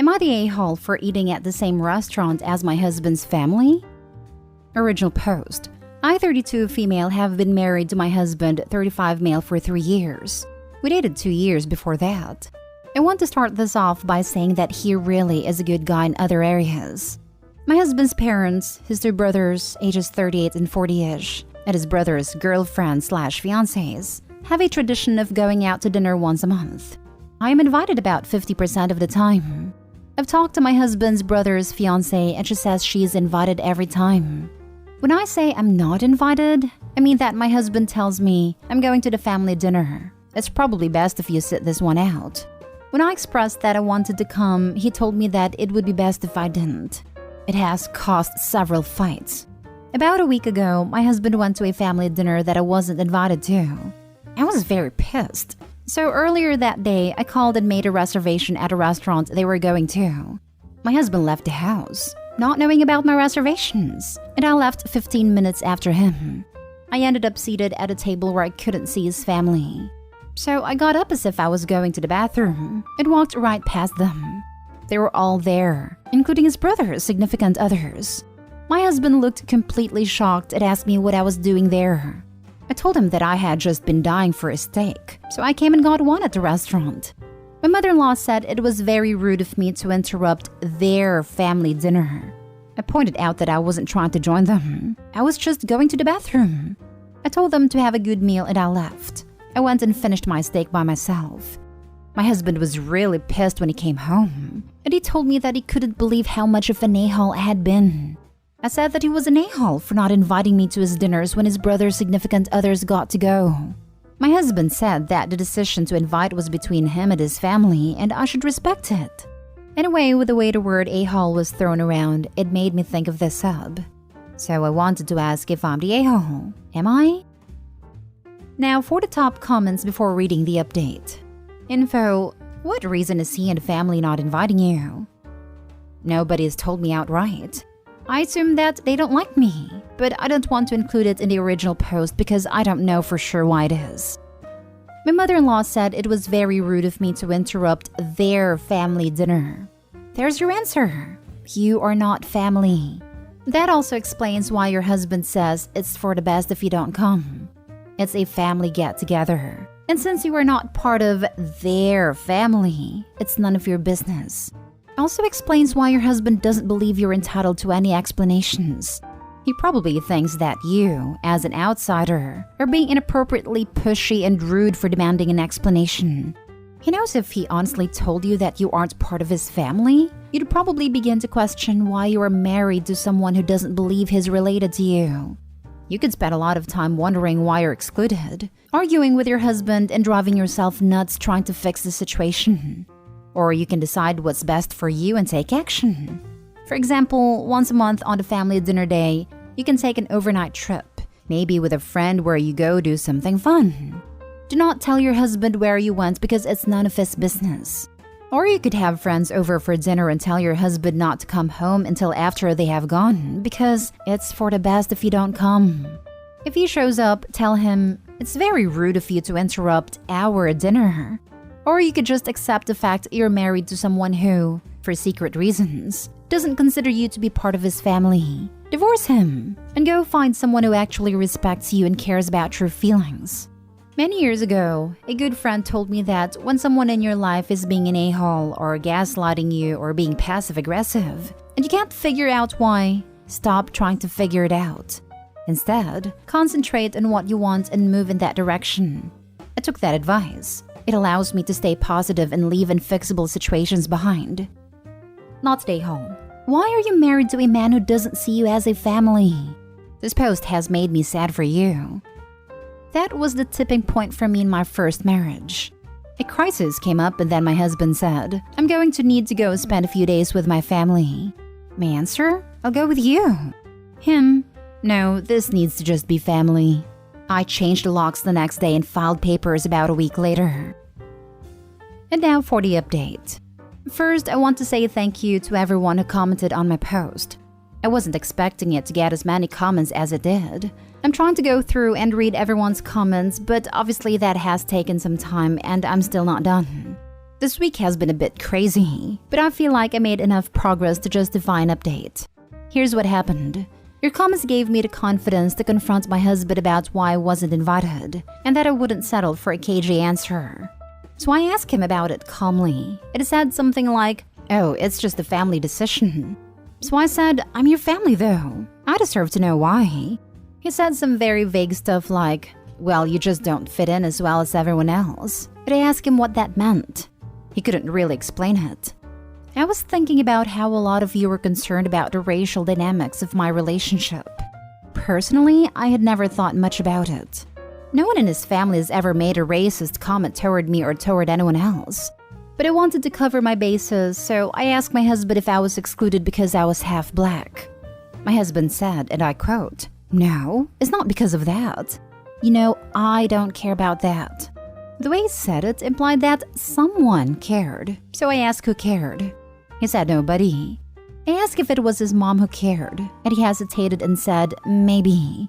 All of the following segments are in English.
Am I the a-hole for eating at the same restaurant as my husband's family? Original post. I, 32 female, have been married to my husband, 35 male, for 3 years. We dated 2 years before that. I want to start this off by saying that he really is a good guy in other areas. My husband's parents, his 2 brothers, ages 38 and 40-ish, and his brother's girlfriend/fiancés, have a tradition of going out to dinner once a month. I am invited about 50% of the time. I've talked to my husband's brother's fiancé and she says she is invited every time. When I say I'm not invited, I mean that my husband tells me I'm going to the family dinner. It's probably best if you sit this one out. When I expressed that I wanted to come, he told me that it would be best if I didn't. It has caused several fights. About a week ago, my husband went to a family dinner that I wasn't invited to. I was very pissed. So earlier that day, I called and made a reservation at a restaurant they were going to. My husband left the house, not knowing about my reservations, and I left 15 minutes after him. I ended up seated at a table where I couldn't see his family. So I got up as if I was going to the bathroom and walked right past them. They were all there, including his brother's significant others. My husband looked completely shocked and asked me what I was doing there. I told him that I had just been dying for a steak, so I came and got one at the restaurant. My mother-in-law said it was very rude of me to interrupt their family dinner. I pointed out that I wasn't trying to join them. I was just going to the bathroom. I told them to have a good meal and I left. I went and finished my steak by myself. My husband was really pissed when he came home, and he told me that he couldn't believe how much of an a-hole I had been. I said that he was an a-hole for not inviting me to his dinners when his brother's significant others got to go. My husband said that the decision to invite was between him and his family and I should respect it. Anyway, with the way the word a-hole was thrown around, it made me think of this sub. So I wanted to ask if I'm the a-hole. Am I? Now for the top comments before reading the update. Info: what reason is he and family not inviting you? Nobody has told me outright. I assume that they don't like me, but I don't want to include it in the original post because I don't know for sure why it is. My mother-in-law said it was very rude of me to interrupt their family dinner. There's your answer. You are not family. That also explains why your husband says it's for the best if you don't come. It's a family get-together. And since you are not part of their family, it's none of your business. Also explains why your husband doesn't believe you're entitled to any explanations. He probably thinks that you, as an outsider, are being inappropriately pushy and rude for demanding an explanation. He knows if he honestly told you that you aren't part of his family, you'd probably begin to question why you are married to someone who doesn't believe he's related to you. You could spend a lot of time wondering why you're excluded, arguing with your husband and driving yourself nuts trying to fix the situation. Or you can decide what's best for you and take action. For example, once a month on the family dinner day, you can take an overnight trip, maybe with a friend where you go do something fun. Do not tell your husband where you went because it's none of his business. Or you could have friends over for dinner and tell your husband not to come home until after they have gone because it's for the best if you don't come. If he shows up, tell him, it's very rude of you to interrupt our dinner. Or you could just accept the fact you're married to someone who, for secret reasons, doesn't consider you to be part of his family. Divorce him and go find someone who actually respects you and cares about your feelings. Many years ago, a good friend told me that when someone in your life is being an a-hole or gaslighting you or being passive-aggressive, and you can't figure out why, stop trying to figure it out. Instead, concentrate on what you want and move in that direction. I took that advice. It allows me to stay positive and leave unfixable situations behind. Not stay home. Why are you married to a man who doesn't see you as a family? This post has made me sad for you. That was the tipping point for me in my first marriage. A crisis came up and then my husband said, I'm going to need to go spend a few days with my family. My answer? I'll go with you. Him? No, this needs to just be family. I changed the locks the next day and filed papers about a week later. And now for the update. First, I want to say thank you to everyone who commented on my post. I wasn't expecting it to get as many comments as it did. I'm trying to go through and read everyone's comments, but obviously that has taken some time and I'm still not done. This week has been a bit crazy, but I feel like I made enough progress to justify an update. Here's what happened. Your comments gave me the confidence to confront my husband about why I wasn't invited, and that I wouldn't settle for a cagey answer. So I asked him about it calmly. It said something like, "Oh, it's just a family decision." So I said, "I'm your family though. I deserve to know why." He said some very vague stuff like, "Well, you just don't fit in as well as everyone else." But I asked him what that meant. He couldn't really explain it. I was thinking about how a lot of you were concerned about the racial dynamics of my relationship. Personally, I had never thought much about it. No one in his family has ever made a racist comment toward me or toward anyone else. But I wanted to cover my bases, so I asked my husband if I was excluded because I was half black. My husband said, and I quote, "No, it's not because of that. You know, I don't care about that." The way he said it implied that someone cared, so I asked who cared. He said nobody. I asked if it was his mom who cared, and he hesitated and said maybe.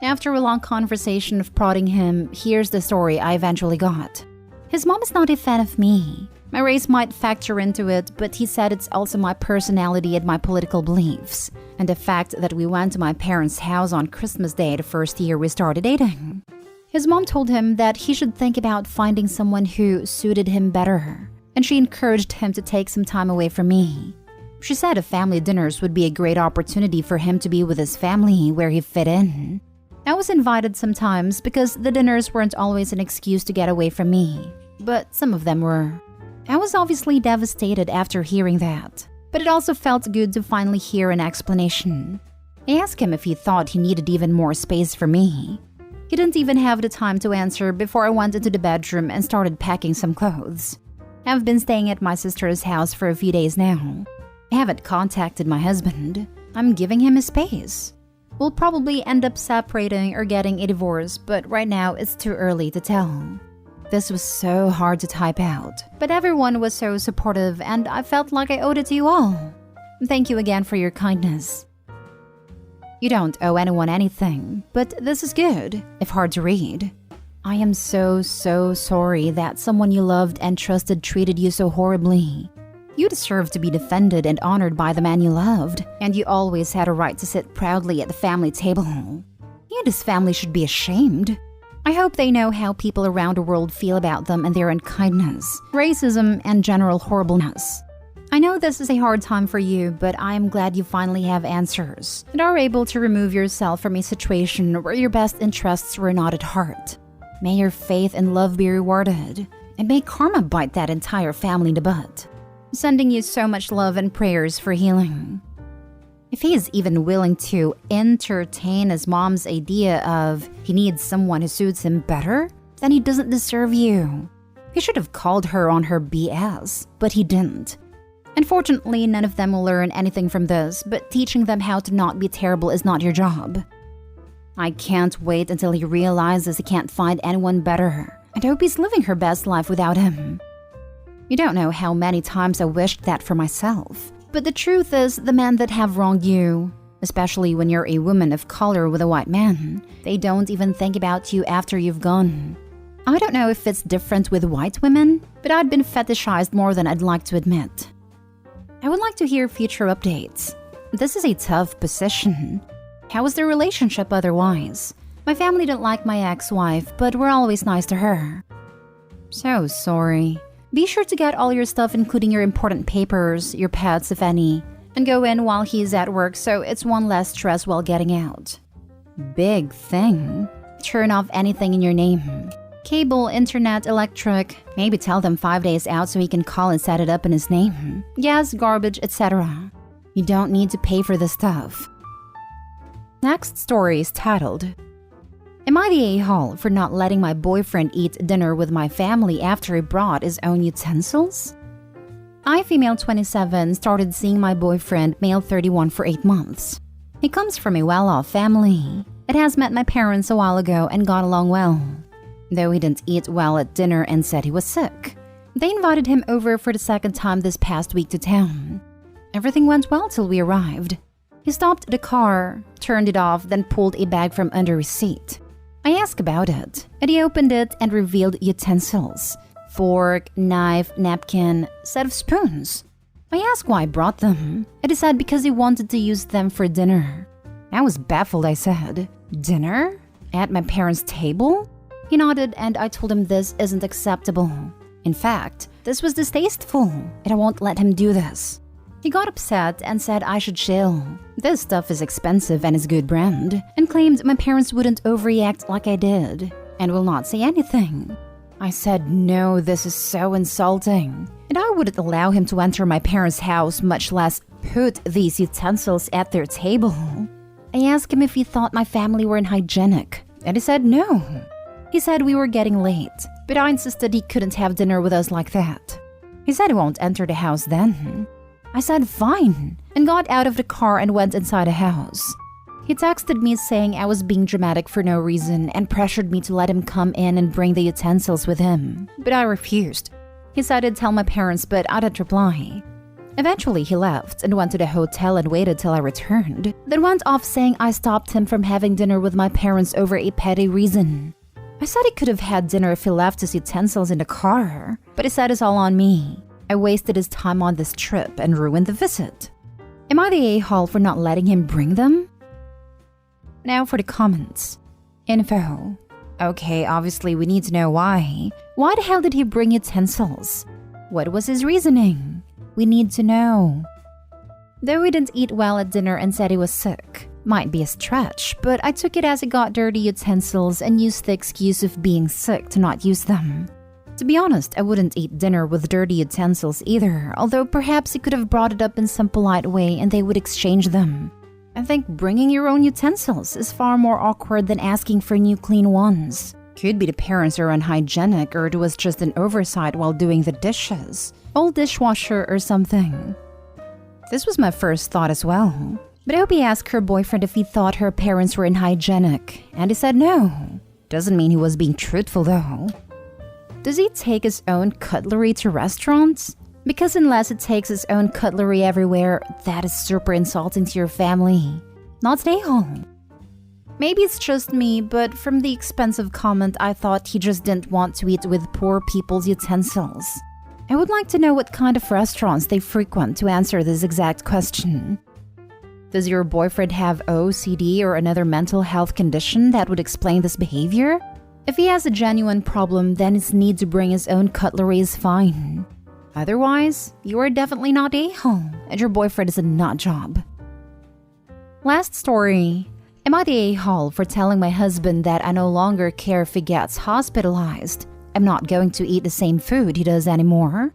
After a long conversation of prodding him, here's the story I eventually got. His mom is not a fan of me. My race might factor into it, but he said it's also my personality and my political beliefs, and the fact that we went to my parents' house on Christmas Day the first year we started dating. His mom told him that he should think about finding someone who suited him better, and she encouraged him to take some time away from me. She said family dinners would be a great opportunity for him to be with his family where he fit in. I was invited sometimes because the dinners weren't always an excuse to get away from me, but some of them were. I was obviously devastated after hearing that, but it also felt good to finally hear an explanation. I asked him if he thought he needed even more space for me. He didn't even have the time to answer before I went into the bedroom and started packing some clothes. I've been staying at my sister's house for a few days now. I haven't contacted my husband. I'm giving him his space. We'll probably end up separating or getting a divorce, but right now it's too early to tell. This was so hard to type out, but everyone was so supportive and I felt like I owed it to you all. Thank you again for your kindness. You don't owe anyone anything, but this is good, if hard to read. I am so sorry that someone you loved and trusted treated you so horribly. You deserve to be defended and honored by the man you loved, and you always had a right to sit proudly at the family table. He and his family should be ashamed. I hope they know how people around the world feel about them and their unkindness, racism, and general horribleness. I know this is a hard time for you, but I am glad you finally have answers and are able to remove yourself from a situation where your best interests were not at heart. May your faith and love be rewarded, and may karma bite that entire family in the butt. Sending you so much love and prayers for healing. If he is even willing to entertain his mom's idea of he needs someone who suits him better, then he doesn't deserve you. He should have called her on her BS, but he didn't. Unfortunately, none of them will learn anything from this, but teaching them how to not be terrible is not your job. I can't wait until he realizes he can't find anyone better, and I hope he's living her best life without him. You don't know how many times I wished that for myself. But the truth is, the men that have wronged you, especially when you're a woman of color with a white man, they don't even think about you after you've gone. I don't know if it's different with white women, but I'd been fetishized more than I'd like to admit. I would like to hear future updates. This is a tough position. How was their relationship otherwise? My family didn't like my ex-wife, but we're always nice to her. So sorry. Be sure to get all your stuff, including your important papers, your pets if any, and go in while he's at work so it's one less stress while getting out. Big thing. Turn off anything in your name. Cable, internet, electric. Maybe tell them 5 days out so he can call and set it up in his name. Gas, garbage, etc. You don't need to pay for this stuff. Next story is titled, Am I the a-hole for not letting my boyfriend eat dinner with my family after he brought his own utensils? I, female 27, started seeing my boyfriend, male 31, for 8 months. He comes from a well-off family. It has met my parents a while ago and got along well. Though he didn't eat well at dinner and said he was sick. They invited him over for the second time this past week to town. Everything went well till we arrived. He stopped the car, turned it off, then pulled a bag from under his seat. I asked about it, and he opened it and revealed utensils, fork, knife, napkin, set of spoons. I asked why I brought them, and he said because he wanted to use them for dinner. I was baffled. I said, "Dinner? At my parents' table?" He nodded, and I told him this isn't acceptable. In fact, this was distasteful, and I won't let him do this. He got upset and said I should chill. This stuff is expensive and is good brand, and claimed my parents wouldn't overreact like I did, and will not say anything. I said, no, this is so insulting, and I wouldn't allow him to enter my parents' house, much less put these utensils at their table. I asked him if he thought my family were unhygienic, and he said no. He said we were getting late, but I insisted he couldn't have dinner with us like that. He said he won't enter the house then. I said fine, and got out of the car and went inside the house. He texted me saying I was being dramatic for no reason and pressured me to let him come in and bring the utensils with him, but I refused. He said he'd tell my parents, but I didn't reply. Eventually he left and went to the hotel and waited till I returned, then went off saying I stopped him from having dinner with my parents over a petty reason. I said he could have had dinner if he left his utensils in the car, but he said it's all on me. I wasted his time on this trip and ruined the visit. Am I the a-hole for not letting him bring them? Now for the comments. Info. Okay, obviously we need to know why. Why the hell did he bring utensils? What was his reasoning? We need to know. Though he didn't eat well at dinner and said he was sick. Might be a stretch, but I took it as he got dirty utensils and used the excuse of being sick to not use them. To be honest, I wouldn't eat dinner with dirty utensils either, although perhaps he could have brought it up in some polite way and they would exchange them. I think bringing your own utensils is far more awkward than asking for new clean ones. Could be the parents are unhygienic or it was just an oversight while doing the dishes. Old dishwasher or something. This was my first thought as well. But I hope he asked her boyfriend if he thought her parents were unhygienic, and he said no. Doesn't mean he was being truthful though. Does he take his own cutlery to restaurants? Because unless he takes his own cutlery everywhere, that is super insulting to your family. Not stay home. Maybe it's just me, but from the expensive comment, I thought he just didn't want to eat with poor people's utensils. I would like to know what kind of restaurants they frequent to answer this exact question. Does your boyfriend have OCD or another mental health condition that would explain this behavior? If he has a genuine problem, then his need to bring his own cutlery is fine. Otherwise, you are definitely not a-hole, and your boyfriend is a nut job. Last story. Am I the a-hole for telling my husband that I no longer care if he gets hospitalized? I'm not going to eat the same food he does anymore.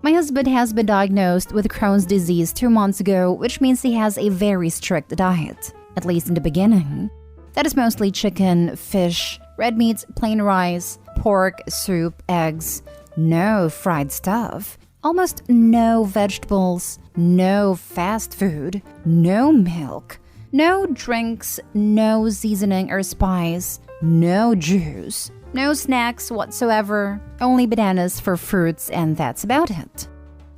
My husband has been diagnosed with Crohn's disease 2 months ago, which means he has a very strict diet, at least in the beginning. That is mostly chicken, fish, red meat, plain rice, pork, soup, eggs, no fried stuff, almost no vegetables, no fast food, no milk, no drinks, no seasoning or spice, no juice, no snacks whatsoever, only bananas for fruits, and that's about it.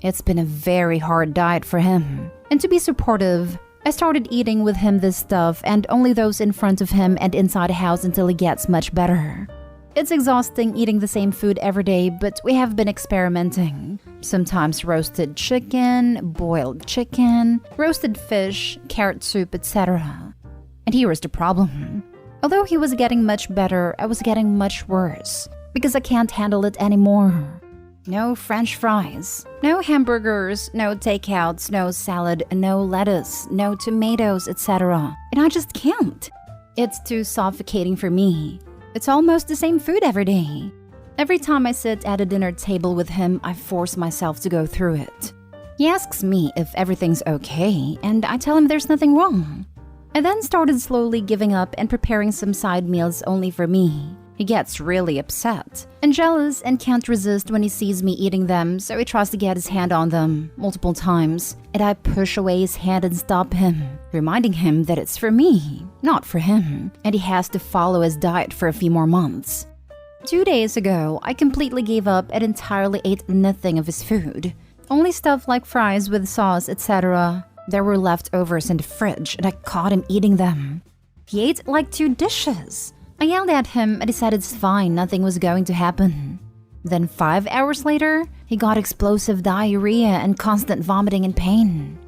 It's been a very hard diet for him, and to be supportive, I started eating with him this stuff and only those in front of him and inside the house until he gets much better. It's exhausting eating the same food every day, but we have been experimenting. Sometimes roasted chicken, boiled chicken, roasted fish, carrot soup, etc. And here's the problem. Although he was getting much better, I was getting much worse because I can't handle it anymore. No French fries, no hamburgers, no takeouts, no salad, no lettuce, no tomatoes, etc. And I just can't. It's too suffocating for me. It's almost the same food every day. Every time I sit at a dinner table with him, I force myself to go through it. He asks me if everything's okay, and I tell him there's nothing wrong. I then started slowly giving up and preparing some side meals only for me. He gets really upset and jealous and can't resist when he sees me eating them, so he tries to get his hand on them multiple times, and I push away his hand and stop him, reminding him that it's for me, not for him, and he has to follow his diet for a few more months. 2 days ago, I completely gave up and entirely ate nothing of his food. Only stuff like fries with sauce, etc. There were leftovers in the fridge, and I caught him eating them. He ate like 2 dishes. I yelled at him and he said it's fine, nothing was going to happen. Then 5 hours later, he got explosive diarrhea and constant vomiting and pain.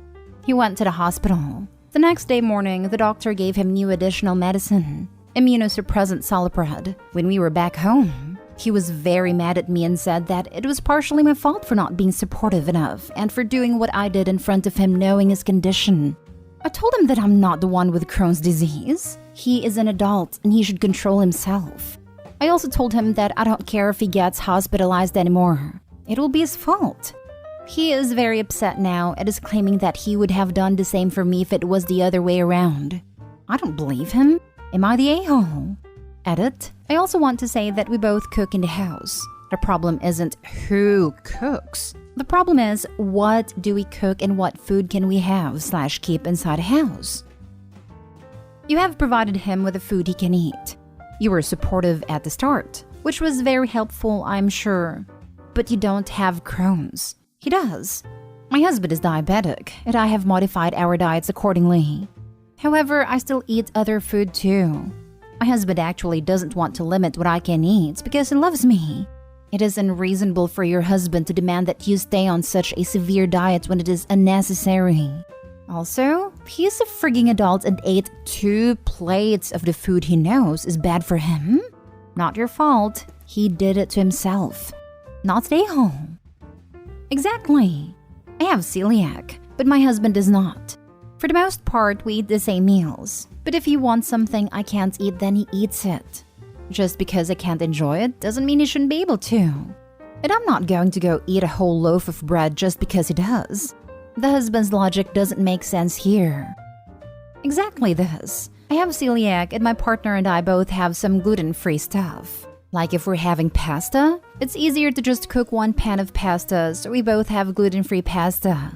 He went to the hospital. The next day morning, the doctor gave him new additional medicine, immunosuppressant Solipred. When we were back home, he was very mad at me and said that it was partially my fault for not being supportive enough and for doing what I did in front of him knowing his condition. I told him that I'm not the one with Crohn's disease. He is an adult and he should control himself. I also told him that I don't care if he gets hospitalized anymore. It will be his fault. He is very upset now and is claiming that he would have done the same for me if it was the other way around. I don't believe him. Am I the a-hole? Edit. I also want to say that we both cook in the house. The problem isn't who cooks. The problem is what do we cook and what food can we have/keep inside a house. You have provided him with the food he can eat. You were supportive at the start, which was very helpful, I'm sure. But you don't have Crohn's. He does. My husband is diabetic, and I have modified our diets accordingly. However, I still eat other food too. My husband actually doesn't want to limit what I can eat because he loves me. It is unreasonable for your husband to demand that you stay on such a severe diet when it is unnecessary. Also, he's a frigging adult and ate 2 plates of the food he knows is bad for him. Not your fault. He did it to himself. Not stay home. Exactly. I have celiac, but my husband does not. For the most part, we eat the same meals. But if he wants something I can't eat, then he eats it. Just because I can't enjoy it doesn't mean he shouldn't be able to. And I'm not going to go eat a whole loaf of bread just because he does. The husband's logic doesn't make sense here. Exactly this. I have celiac and my partner and I both have some gluten-free stuff. Like if we're having pasta, it's easier to just cook 1 pan of pasta so we both have gluten-free pasta.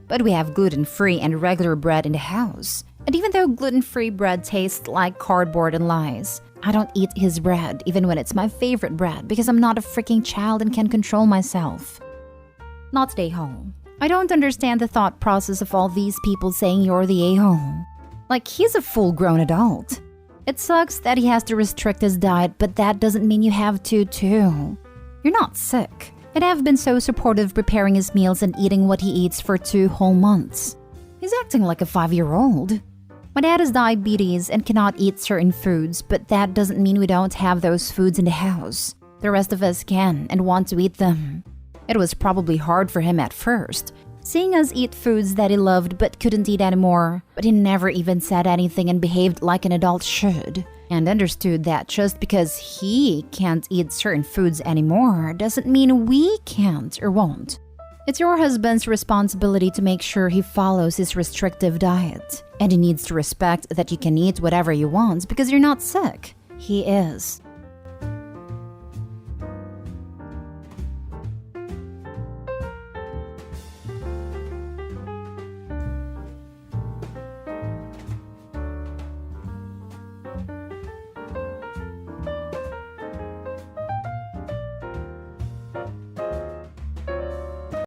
But we have gluten-free and regular bread in the house. And even though gluten-free bread tastes like cardboard and lies, I don't eat his bread even when it's my favorite bread because I'm not a freaking child and can control myself. Not stay home. I don't understand the thought process of all these people saying you're the a-hole. Like, he's a full-grown adult. It sucks that he has to restrict his diet, but that doesn't mean you have to too. You're not sick. And I've been so supportive preparing his meals and eating what he eats for 2 whole months. He's acting like a 5-year-old. My dad has diabetes and cannot eat certain foods, but that doesn't mean we don't have those foods in the house. The rest of us can and want to eat them. It was probably hard for him at first, seeing us eat foods that he loved but couldn't eat anymore, but he never even said anything and behaved like an adult should, and understood that just because he can't eat certain foods anymore doesn't mean we can't or won't. It's your husband's responsibility to make sure he follows his restrictive diet, and he needs to respect that you can eat whatever you want because you're not sick. He is.